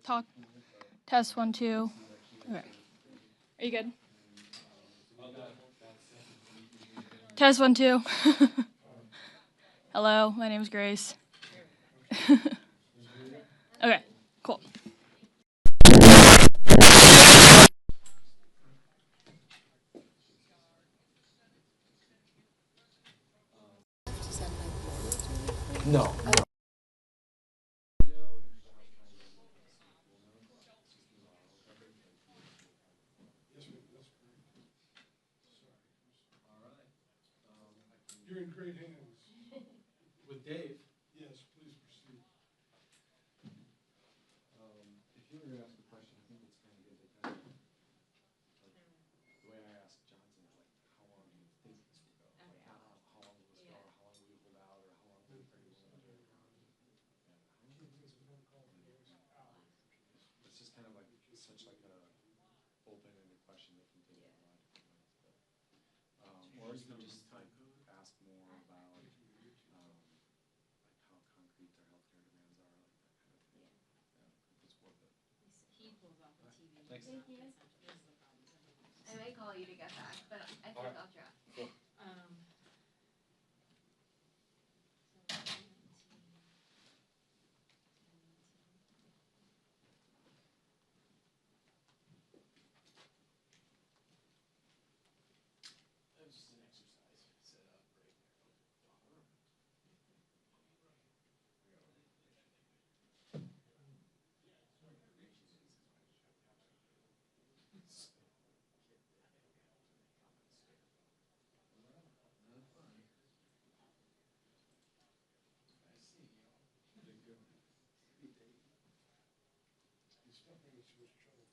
Talk. Test 1, 2. Okay. Are you good? Test 1, 2. Hello, my name is Grace. Okay, cool. No. You're in great hands. With Dave. Yes, please proceed. If you were going to ask a question, I think it's kind of good to kind of, the way I asked Johnson is like, how long do you think this will go? Like, how long will this go, or how long will you hold out, or how long will you pretty much do it? And how long do you think this will go? It's just kind of like such like a open-ended question that can take a lot of different ways. But, or you can just like ask more about like how concrete their healthcare demands are, like that kind of thing. Yeah, if it's worth it. He pulls off the TV. Thanks. Thank you. This is the problem. I might call you to get back, but I think I'll try. Cool. That's just an exercise. Set up right there. I see. Good. He's stepping into his trouble.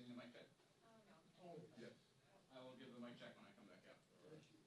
using the mic check? Oh, yes. I will give the mic check when I come back out. Thank you.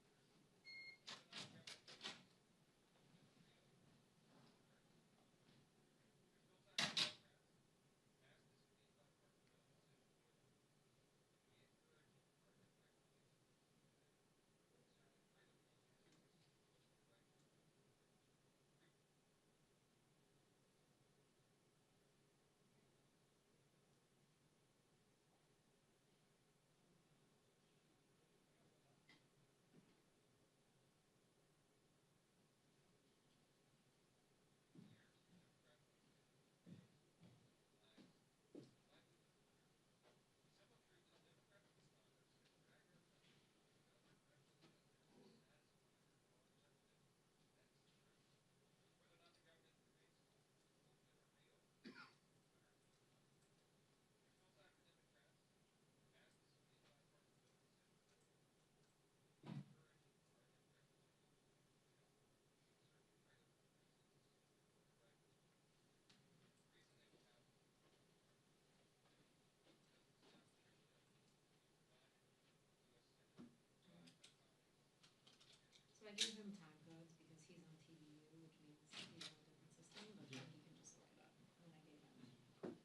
So I gave him time codes because he's on TVU, which means he's on a different system, but then he can just look it up. And then I gave him,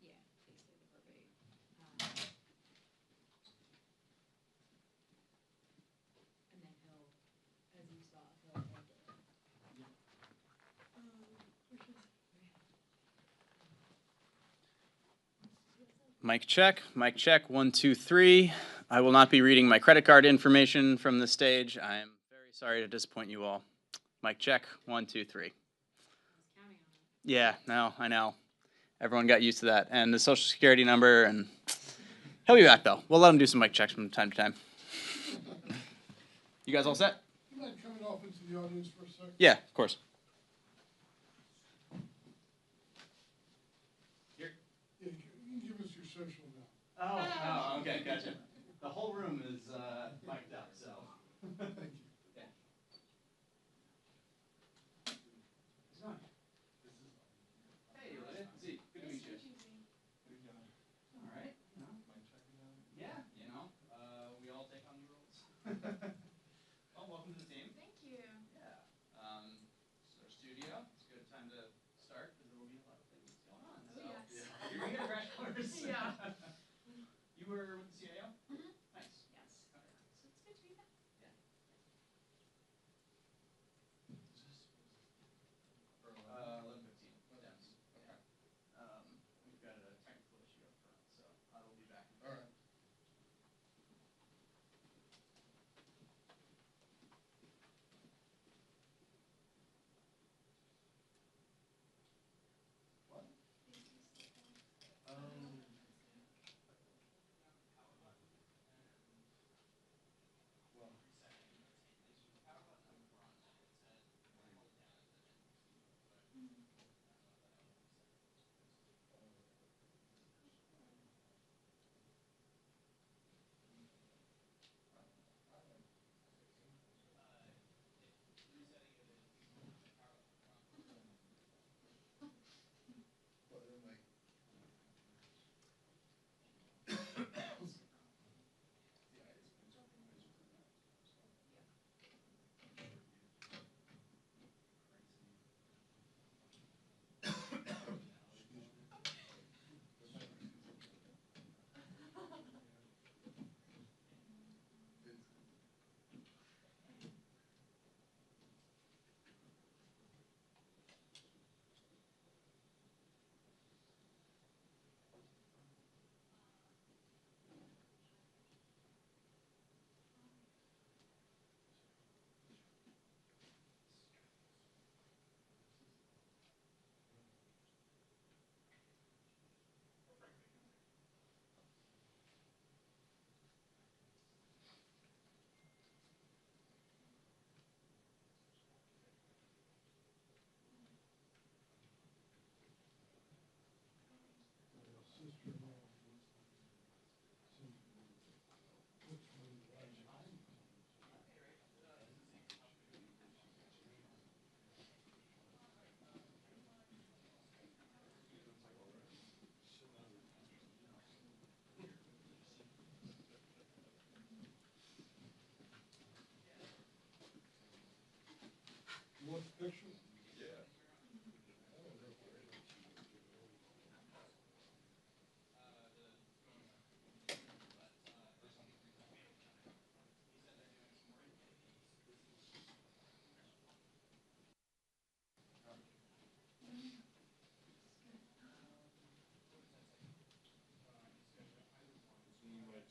yeah, basically the verbatim. And then he'll, as you saw, he'll enter it. Mic check, 1, 2, 3. I will not be reading my credit card information from the stage. I am very sorry to disappoint you all. Mic check, 1, 2, 3. I was counting on it. Yeah, no, I know. Everyone got used to that. And the social security number, and he'll be back though. We'll let him do some mic checks from time to time. You guys all set? You mind coming off into the audience for a second? Yeah, of course. Yeah, you can give us your social now. Oh, okay, gotcha. The whole room is mic'd up, so. Thank you. Yeah. How's it going? Hey, Olivia. Z, good to meet you. All right. You know. Yeah, you know. We all take on new roles. Well, welcome to the team. Thank you. Yeah. This is our studio. It's a good time to start because there will be a lot of things going on. Oh, So yes. you're gonna get a crash course. Yeah. You were with the CIO? Mhm. Nice. Yes. Okay. So it's good to be back. For 11:15. Dems. Okay. We've got a technical issue up front, so I will be back in a All bit. right.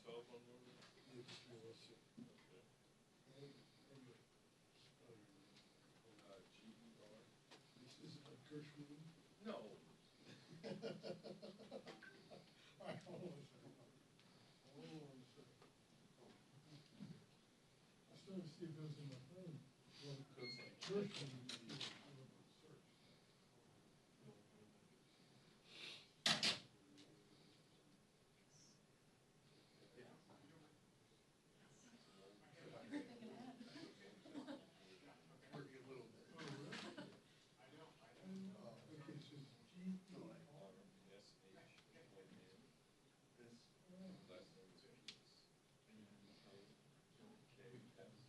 telephone number? Yeah, just give us it. Okay. GER? This is Gershwin. No. All right, hold on a second. Hold on a second. I was trying to see if it was in my phone. Well, Cause like. Gershwin. Working a little bit. Oh, really? Okay, so it's GER. Last name is Peace. PEAKS.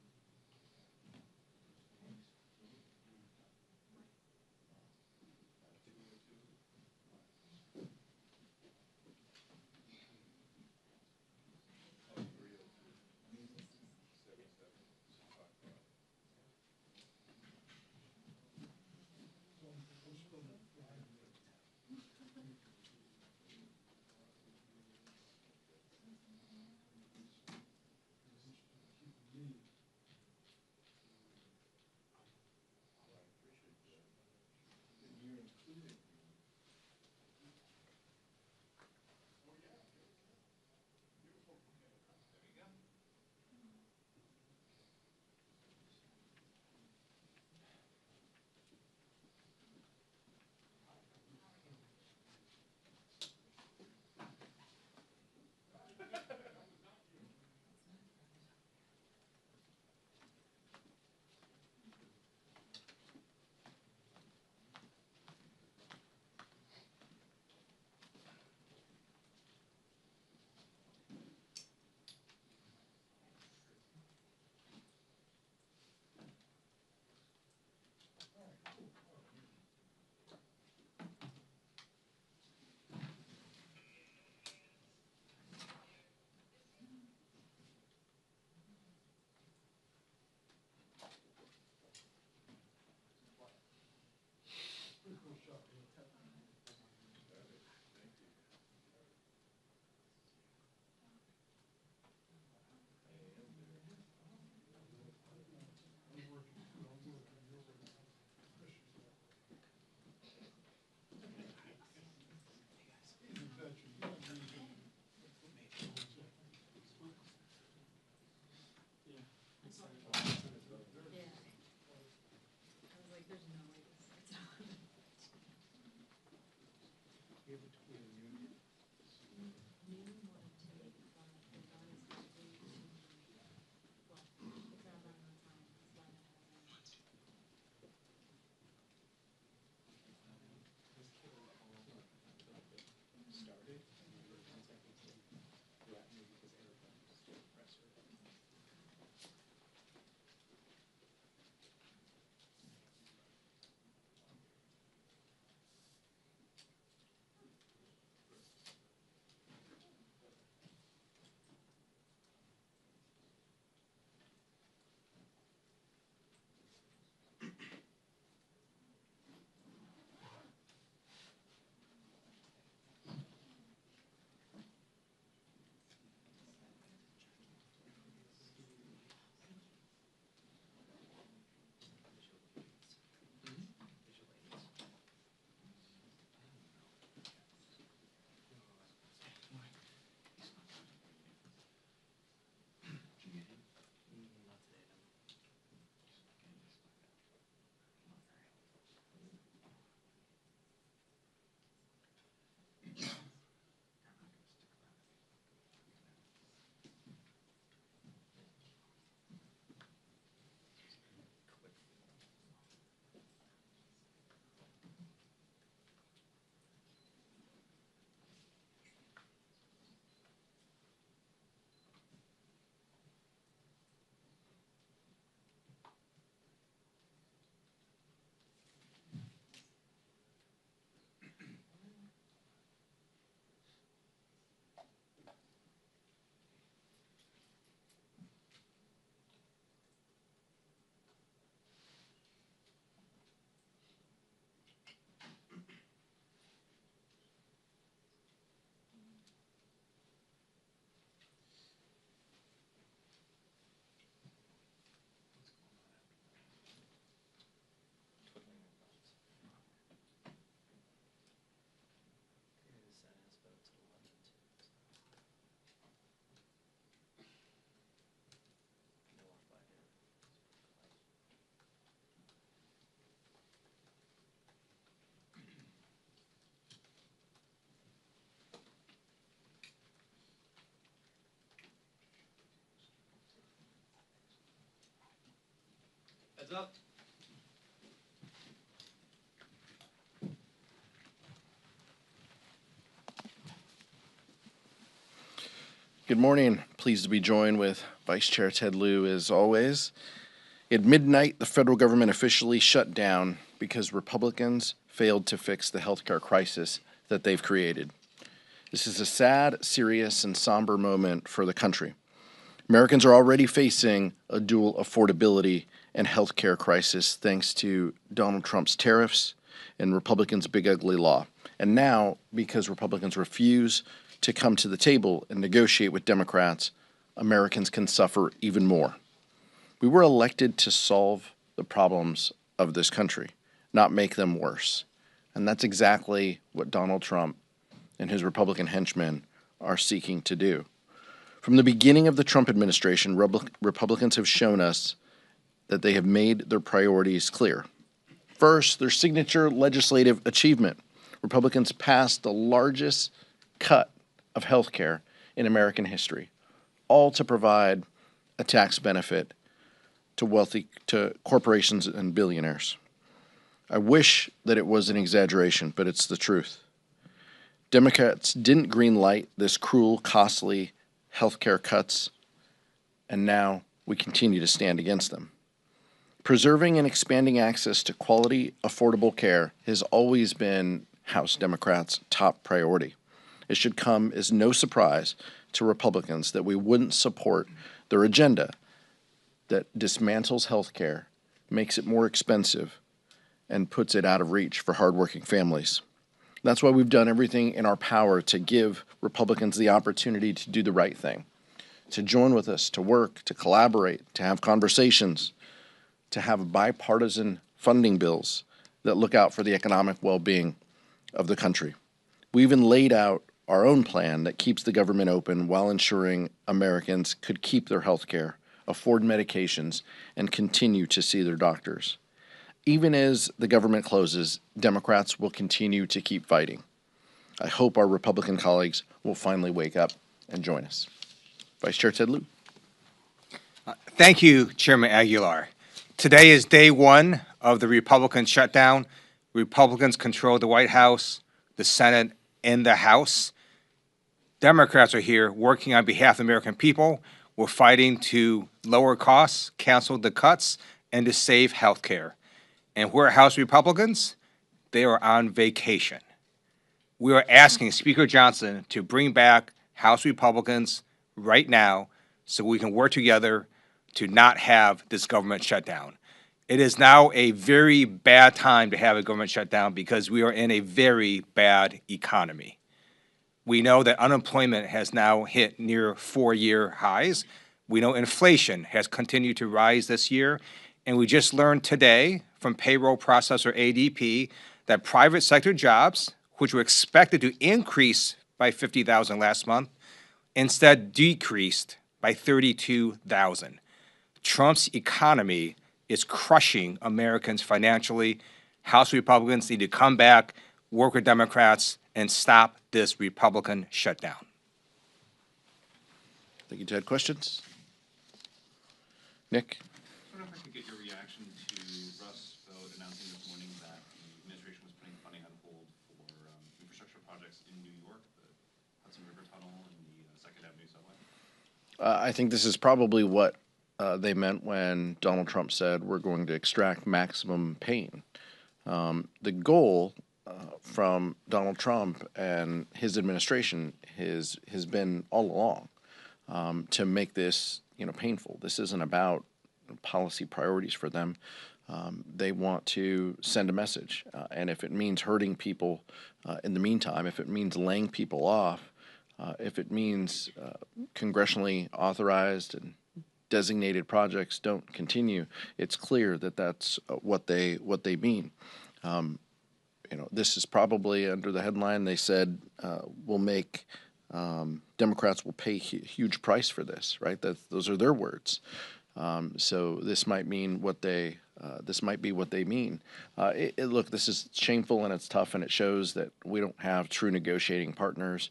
Heads up. Good morning. Pleased to be joined with Vice Chair Ted Lieu as always. At midnight, the federal government officially shut down because Republicans failed to fix the healthcare crisis that they've created. This is a sad, serious, and somber moment for the country. Americans are already facing a dual affordability and healthcare crisis thanks to Donald Trump's tariffs and Republicans' big ugly law. And now, because Republicans refuse to come to the table and negotiate with Democrats, Americans can suffer even more. We were elected to solve the problems of this country, not make them worse. And that's exactly what Donald Trump and his Republican henchmen are seeking to do. From the beginning of the Trump administration, Republicans have shown us that they have made their priorities clear. First, their signature legislative achievement. Republicans passed the largest cut of health care in American history, all to provide a tax benefit to corporations and billionaires. I wish that it was an exaggeration, but it's the truth. Democrats didn't greenlight this cruel, costly health care cuts, and now we continue to stand against them. Preserving and expanding access to quality, affordable care has always been House Democrats' top priority. It should come as no surprise to Republicans that we wouldn't support their agenda that dismantles health care, makes it more expensive, and puts it out of reach for hardworking families. That's why we've done everything in our power to give Republicans the opportunity to do the right thing, to join with us, to work, to collaborate, to have conversations, to have bipartisan funding bills that look out for the economic well-being of the country. We even laid out our own plan that keeps the government open while ensuring Americans could keep their health care, afford medications, and continue to see their doctors. Even as the government closes, Democrats will continue to keep fighting. I hope our Republican colleagues will finally wake up and join us. Vice Chair Ted Lieu. Thank you, Chairman Aguilar. Today is day one of the Republican shutdown. Republicans control the White House, the Senate, and the House. Democrats are here working on behalf of the American people. We're fighting to lower costs, cancel the cuts, and to save health care. And where are House Republicans? They are on vacation. We are asking Speaker Johnson to bring back House Republicans right now so we can work together to not have this government shutdown. It is now a very bad time to have a government shutdown because we are in a very bad economy. We know that unemployment has now hit near 4-year highs. We know inflation has continued to rise this year. And we just learned today from payroll processor ADP that private sector jobs, which were expected to increase by 50,000 last month, instead decreased by 32,000. Trump's economy is crushing Americans financially. House Republicans need to come back, work with Democrats, and stop this Republican shutdown. Thank you, Ted. Questions? Nick? I wonder if I could get your reaction to Russ vote announcing this morning that the administration was putting funding on hold for infrastructure projects in New York, the Hudson River Tunnel and the Second Avenue subway. I think this is probably what they meant when Donald Trump said we're going to extract maximum pain. The goal from Donald Trump and his administration has been all along to make this painful. This isn't about policy priorities for them. They want to send a message, and if it means hurting people in the meantime, if it means laying people off, if it means congressionally authorized and designated projects don't continue, it's clear that that's what they mean. This is probably under the headline they said will make Democrats will pay a huge price for this, right? Those are their words. So this might mean what they this might be what they mean. Look, this is shameful and it's tough, and it shows that we don't have true negotiating partners,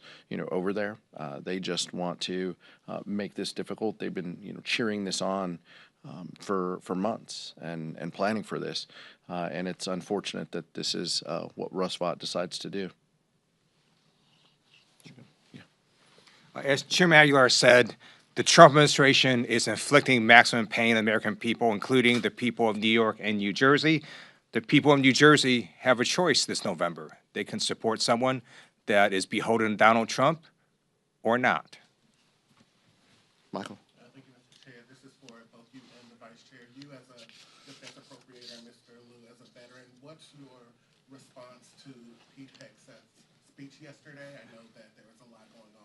over there. They just want to make this difficult. They've been, cheering this on for months and planning for this. And it's unfortunate that this is what Russ Vought decides to do. As Chairman Aguilar said, the Trump administration is inflicting maximum pain on the American people, including the people of New York and New Jersey. The people of New Jersey have a choice this November. They can support someone that is beholden to Donald Trump or not. Michael? Thank you, Mr. Chair. This is for both you and the Vice Chair. You as a defense appropriator, Mr. Liu as a veteran, what's your response to Pete Hegseth's speech yesterday? I know that there was a lot going on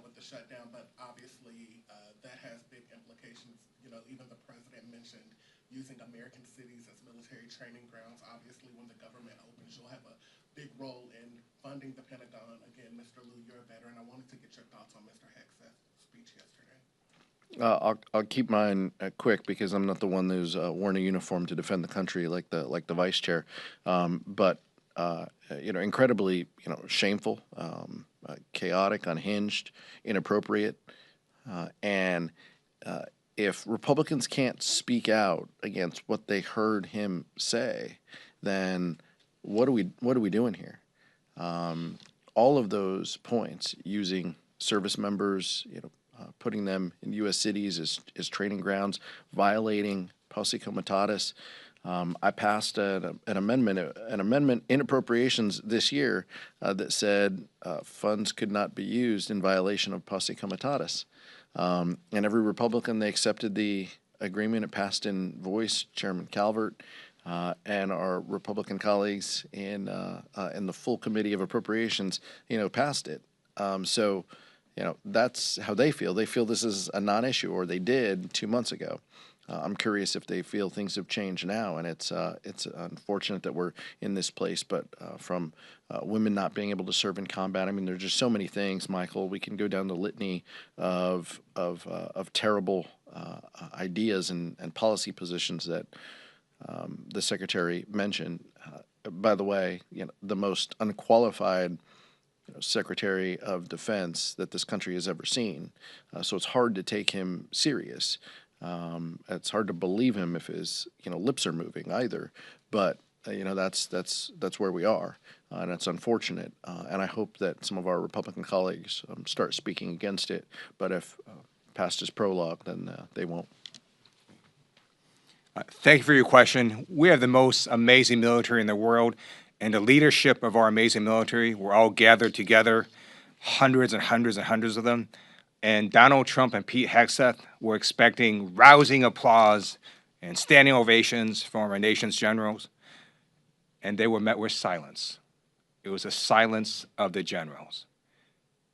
with the shutdown, but obviously that has big implications. You know, even the president mentioned using American cities as military training grounds. Obviously, when the government opens, you'll have a big role in funding the Pentagon. Again, Mr. Liu, you're a veteran. I wanted to get your thoughts on Mr. Hegseth's speech yesterday. I'll keep mine quick because I'm not the one who's worn a uniform to defend the country like the vice chair. But incredibly shameful, chaotic, unhinged, inappropriate, and if Republicans can't speak out against what they heard him say, then what are we doing here? All of those points, using service members, putting them in U.S. cities as training grounds, violating posse comitatus. I passed an amendment in appropriations this year that said funds could not be used in violation of posse comitatus. And every Republican, they accepted the agreement. It passed in voice. Chairman Calvert and our Republican colleagues in the full committee of appropriations, passed it. So that's how they feel. They feel this is a non-issue, or they did 2 months ago. I'm curious if they feel things have changed now, and it's unfortunate that we're in this place. But from women not being able to serve in combat, I mean, there's just so many things, Michael. We can go down the litany of terrible ideas and policy positions that the secretary mentioned. By the way, the most unqualified Secretary of Defense that this country has ever seen. So it's hard to take him serious. It's hard to believe him if his lips are moving either. But that's where we are, and it's unfortunate. And I hope that some of our Republican colleagues start speaking against it. But if past his prologue, then they won't. Thank you for your question. We have the most amazing military in the world, and the leadership of our amazing military, we're all gathered together, hundreds and hundreds and hundreds of them. And Donald Trump and Pete Hegseth were expecting rousing applause and standing ovations from our nation's generals, and they were met with silence. It was a silence of the generals.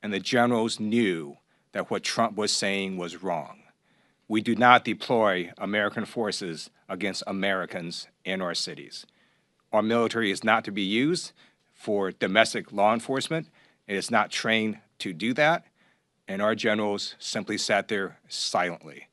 And the generals knew that what Trump was saying was wrong. We do not deploy American forces against Americans in our cities. Our military is not to be used for domestic law enforcement. It is not trained to do that. And our generals simply sat there silently.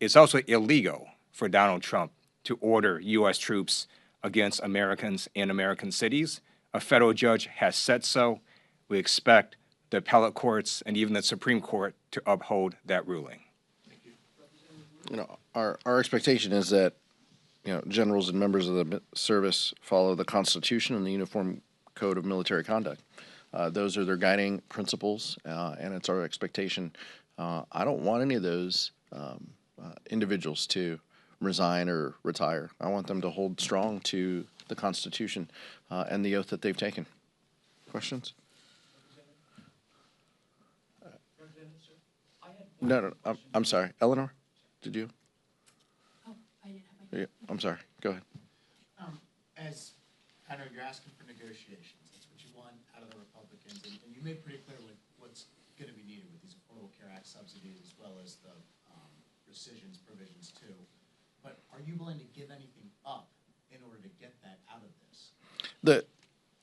It's also illegal for Donald Trump to order U.S. troops against Americans in American cities. A federal judge has said so. We expect the appellate courts and even the Supreme Court to uphold that ruling. Our expectation is that generals and members of the service follow the Constitution and the Uniform Code of Military Conduct. Those are their guiding principles, and it's our expectation. I don't want any of those individuals to resign or retire. I want them to hold strong to the Constitution and the oath that they've taken. Questions? No, I'm sorry. Eleanor, did you? Oh, I didn't have my. Yeah, I'm sorry. Go ahead. As I know, you're asking for negotiations. That's what you want out of the Republicans, and you made pretty clear what's going to be needed with these Affordable Care Act subsidies, as well as the rescissions provisions too. But are you willing to give anything up in order to get that out of this?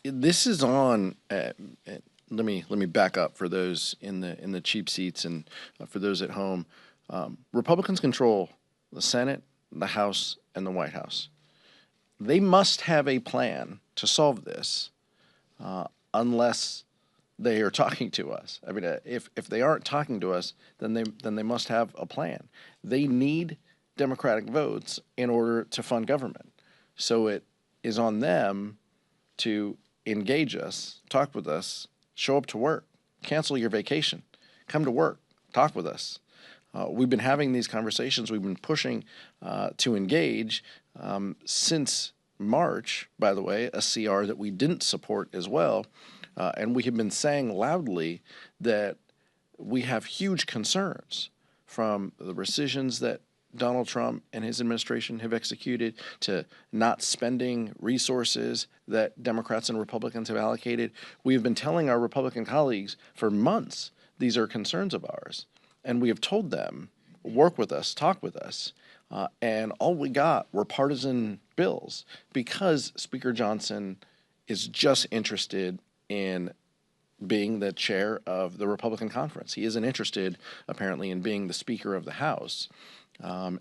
This is on. Let me back up for those in the cheap seats and for those at home. Republicans control the Senate, the House, and the White House. They must have a plan to solve this, unless they are talking to us. I mean, if they aren't talking to us, then they must have a plan. They need Democratic votes in order to fund government. So it is on them to engage us, talk with us, show up to work, cancel your vacation, come to work, talk with us. We've been having these conversations. We've been pushing to engage since March, by the way, a CR that we didn't support as well. And we have been saying loudly that we have huge concerns from the rescissions that Donald Trump and his administration have executed to not spending resources that Democrats and Republicans have allocated. We have been telling our Republican colleagues for months these are concerns of ours. And we have told them, work with us, talk with us. And all we got were partisan bills because Speaker Johnson is just interested in being the chair of the Republican conference. He isn't interested, apparently, in being the Speaker of the House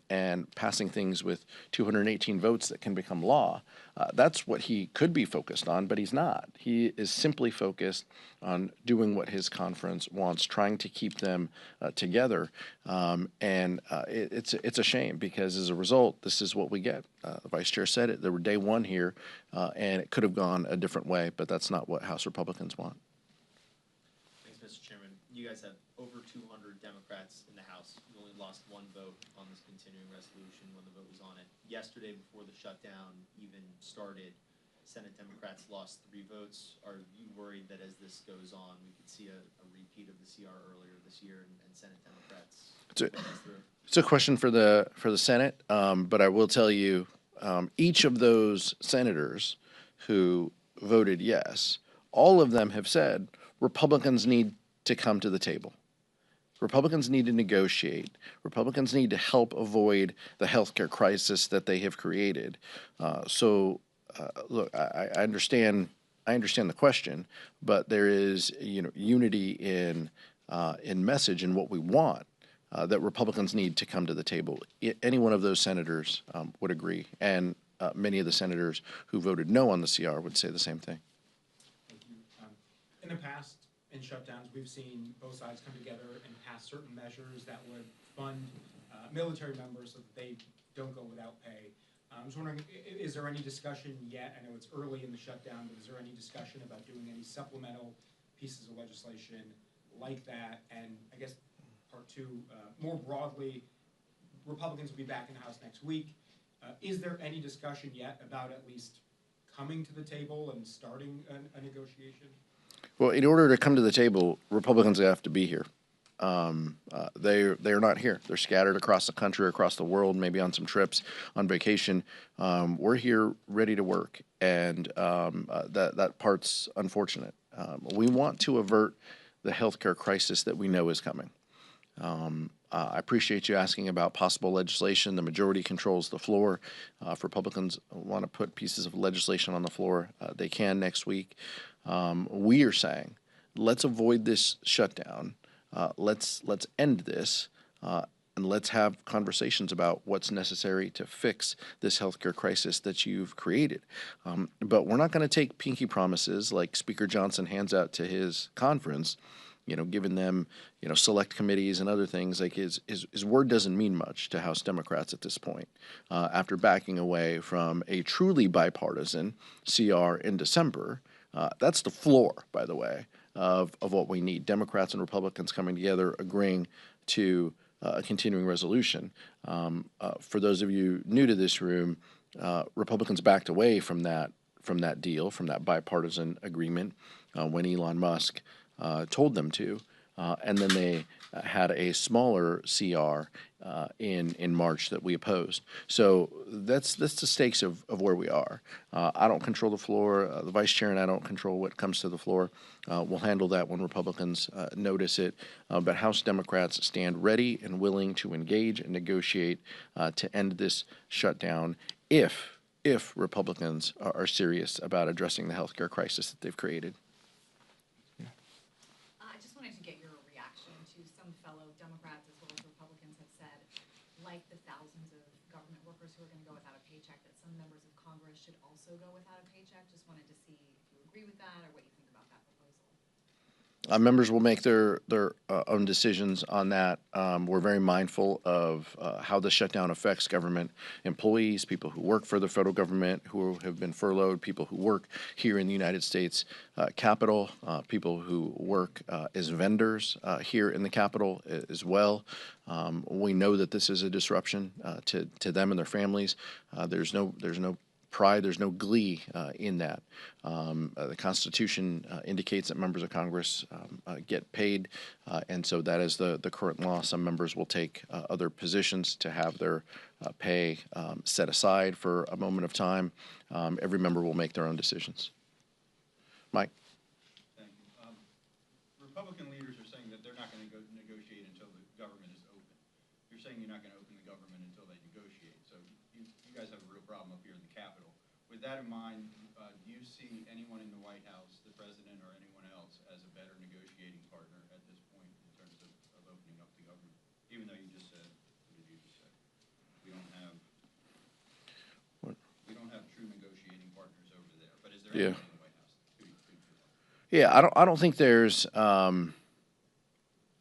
and passing things with 218 votes that can become law. That's what he could be focused on, but he's not. He is simply focused on doing what his conference wants, trying to keep them together. It's a shame because as a result, this is what we get. The vice chair said it. There were day one here, and it could have gone a different way, but that's not what House Republicans want. Thanks, Mr. Chairman. You guys have over 200 Democrats in the House. You only lost one vote on this continuing resolution when the vote was on it. Yesterday, before the shutdown even started, Senate Democrats lost 3 votes. Are you worried that as this goes on, we could see a repeat of the CR earlier this year and Senate Democrats? It's a question for the Senate, but I will tell you, each of those senators who voted yes, all of them have said Republicans need to come to the table. Republicans need to negotiate. Republicans need to help avoid the healthcare crisis that they have created. Look, I understand the question, but there is unity in message and what we want that Republicans need to come to the table. Any one of those senators would agree, and many of the senators who voted no on the CR would say the same thing. Thank you. In the past, in shutdowns, we've seen both sides come together and pass certain measures that would fund military members so that they don't go without pay. I was wondering, is there any discussion yet? I know it's early in the shutdown, but is there any discussion about doing any supplemental pieces of legislation like that? And I guess part two, more broadly, Republicans will be back in the House next week. Is there any discussion yet about at least coming to the table and starting a negotiation? Well, in order to come to the table, Republicans have to be here. They're not here. They're scattered across the country, across the world, maybe on some trips, on vacation. We're here ready to work, and that part's unfortunate. We want to avert the healthcare crisis that we know is coming. I appreciate you asking about possible legislation. The majority controls the floor. If Republicans want to put pieces of legislation on the floor, they can next week. We are saying, let's avoid this shutdown. Let's end this, and let's have conversations about what's necessary to fix this healthcare crisis that you've created. But we're not going to take pinky promises like Speaker Johnson hands out to his conference, giving them, select committees and other things. Like his word doesn't mean much to House Democrats at this point. After backing away from a truly bipartisan CR in December, that's the floor, by the way, of what we need. Democrats and Republicans coming together, agreeing to a continuing resolution. For those of you new to this room, Republicans backed away from that deal, from that bipartisan agreement, when Elon Musk told them to, and then they had a smaller CR in March that we opposed. So that's the stakes of where we are. I don't control the floor. The vice chair and I don't control what comes to the floor. We'll handle that when Republicans notice it. But House Democrats stand ready and willing to engage and negotiate to end this shutdown if Republicans are serious about addressing the healthcare crisis that they've created. I just wanted to get your reaction to some fellow Democrats as well as Republicans have said, like the thousands of government workers who are going to go without a paycheck, that some members of Congress should also go without a paycheck. Just wanted to see if you agree with that or what you think about that proposal. Members will make their own decisions on that. We're very mindful of how the shutdown affects government employees, people who work for the federal government who have been furloughed, people who work here in the United States Capitol, people who work as vendors here in the Capitol as well. We know that this is a disruption to them and their families. There's no pride, there's no glee in that. The Constitution indicates that members of Congress get paid, and so that is the current law. Some members will take other positions to have their pay set aside for a moment of time. Every member will make their own decisions. Mike? Thank you. Republican leaders are saying that they're not going to go negotiate until the government is open. You're saying you're not going to open the government until they negotiate. So you guys have a real problem up here in the Capitol. With that in mind, do you see anyone in the White House, the president or anyone else, as a better negotiating partner at this point in terms of opening up the government? Even though you just said, what did you just say? We don't have true negotiating partners over there. But is there anyone in the White House who you think could help? Yeah, I don't think there's.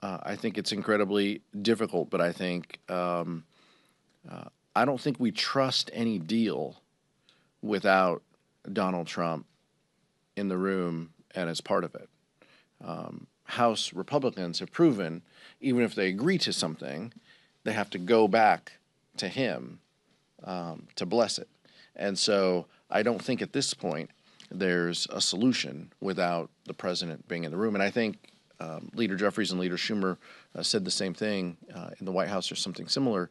I think it's incredibly difficult, but I think I don't think we trust any deal without Donald Trump in the room and as part of it. House Republicans have proven, even if they agree to something, they have to go back to him to bless it. And so I don't think at this point there's a solution without the president being in the room. And I think Leader Jeffries and Leader Schumer said the same thing in the White House or something similar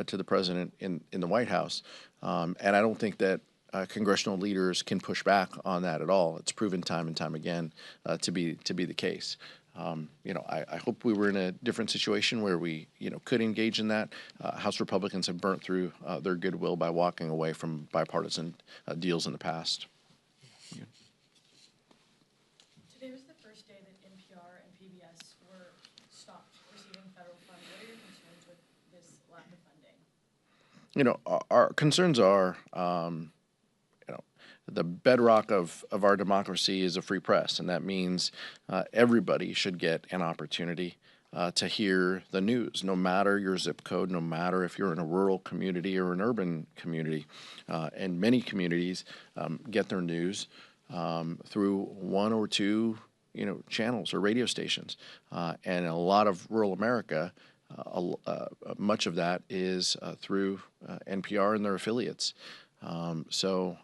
to the president in the White House. And I don't think that congressional leaders can push back on that at all. It's proven time and time again to be the case. I hope we were in a different situation where we, could engage in that. House Republicans have burnt through their goodwill by walking away from bipartisan deals in the past. Today was the first day that NPR and PBS were stopped receiving federal funds. What are your concerns with this lack of funding? Our concerns are, the bedrock of our democracy is a free press, and that means everybody should get an opportunity to hear the news, no matter your zip code, no matter if you're in a rural community or an urban community. And many communities get their news through one or two, channels or radio stations. And a lot of rural America, much of that is through NPR and their affiliates. So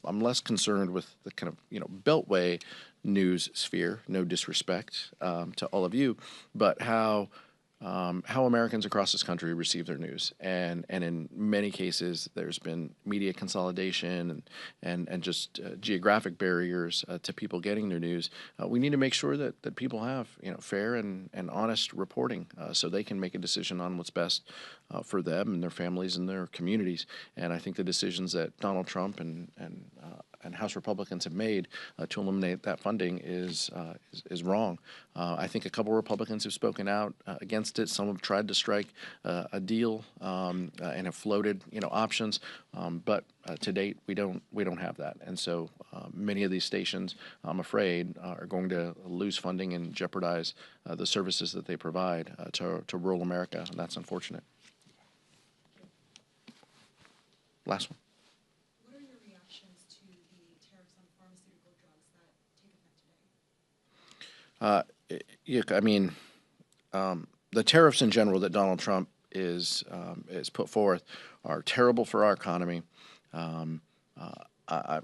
I'm less concerned with the kind of beltway news sphere. No disrespect to all of you, but how Americans across this country receive their news, and in many cases there's been media consolidation and just geographic barriers to people getting their news. We need to make sure that people have fair and honest reporting so they can make a decision on what's best for them and their families and their communities. And I think the decisions that Donald Trump and House Republicans have made to eliminate that funding is wrong. I think a couple Republicans have spoken out against it. Some have tried to strike a deal and have floated options, but to date we don't have that. And so many of these stations, I'm afraid, are going to lose funding and jeopardize the services that they provide to rural America, and that's unfortunate. Last one. What are your reactions to the tariffs on pharmaceutical drugs that take effect today? The tariffs in general that Donald Trump is put forth are terrible for our economy. I'm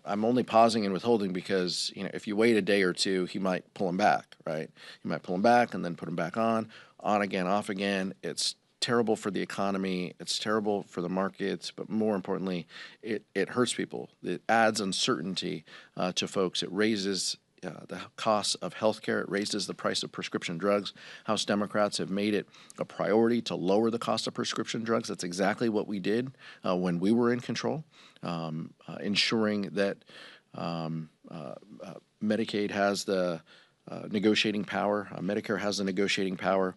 only pausing and withholding because if you wait a day or two, he might pull them back, right? He might pull them back and then put them back on again, off again. It's terrible for the economy. It's terrible for the markets, but more importantly, it hurts people. It adds uncertainty to folks. It raises the costs of healthcare. It raises the price of prescription drugs. House Democrats have made it a priority to lower the cost of prescription drugs. That's exactly what we did when we were in control, ensuring that Medicaid has the negotiating power, Medicare has the negotiating power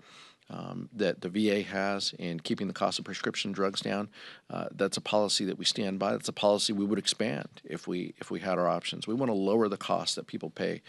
that the VA has in keeping the cost of prescription drugs down. That's a policy that we stand by. That's a policy we would expand if we had our options. We want to lower the cost that people pay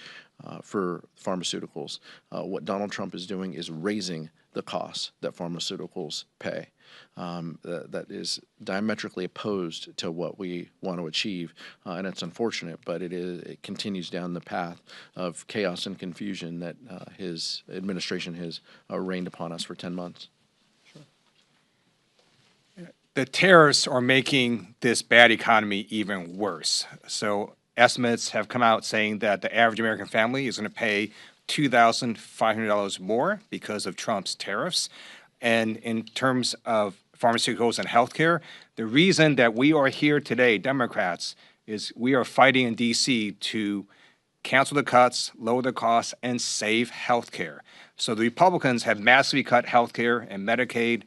for pharmaceuticals. What Donald Trump is doing is raising the costs that pharmaceuticals pay. That is diametrically opposed to what we want to achieve, and it's unfortunate, but it continues down the path of chaos and confusion that his administration has rained upon us for 10 months. The tariffs are making this bad economy even worse. So estimates have come out saying that the average American family is going to pay $2,500 more because of Trump's tariffs. And in terms of pharmaceuticals and healthcare, the reason that we are here today, Democrats, is we are fighting in D.C. to cancel the cuts, lower the costs, and save healthcare. So the Republicans have massively cut healthcare and Medicaid.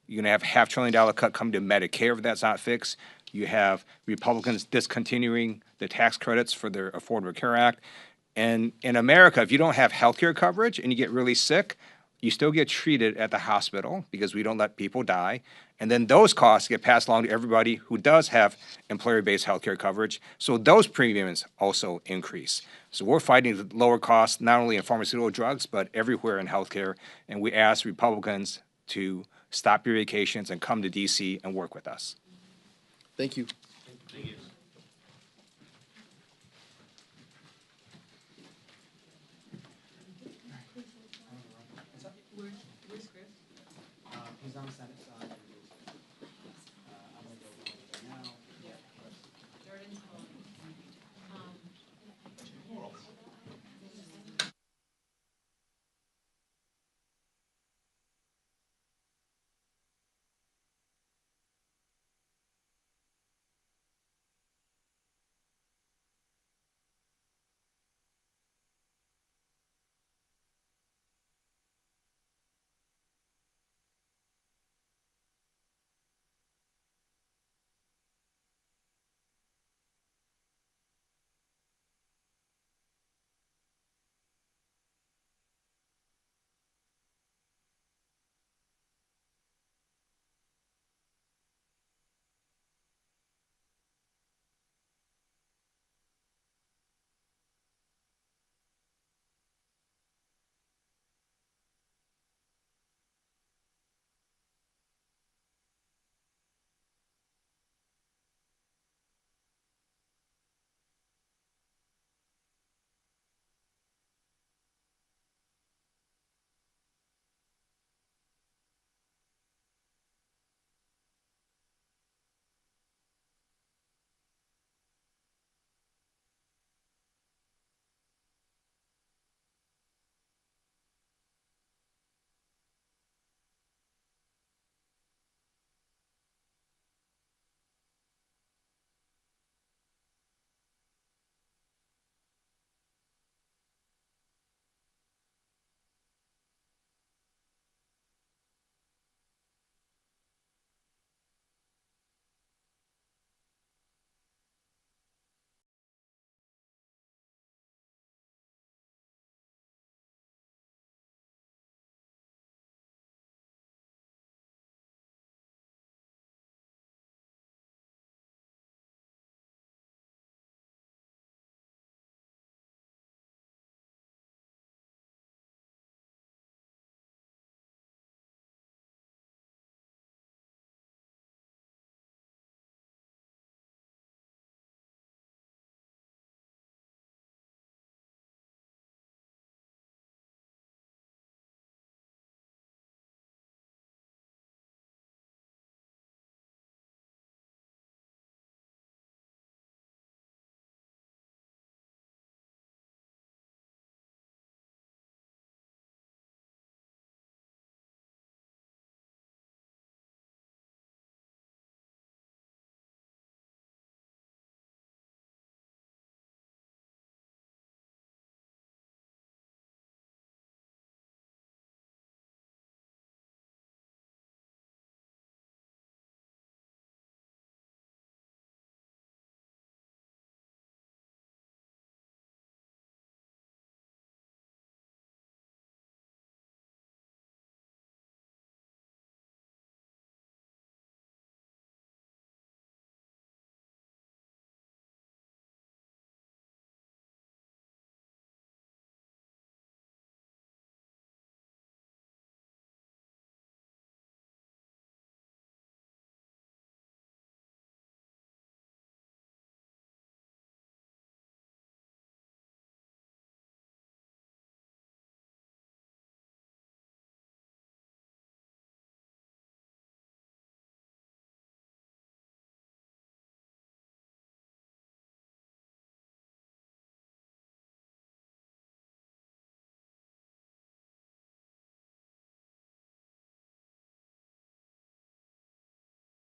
You're going to have a $500 billion cut come to Medicare if that's not fixed. You have Republicans discontinuing the tax credits for their Affordable Care Act. And in America, if you don't have health care coverage and you get really sick, you still get treated at the hospital because we don't let people die. And then those costs get passed along to everybody who does have employer-based health care coverage. So those premiums also increase. So we're fighting to lower costs, not only in pharmaceutical drugs, but everywhere in healthcare. And we ask Republicans to stop your vacations and come to D.C. and work with us. Thank you. Thank you.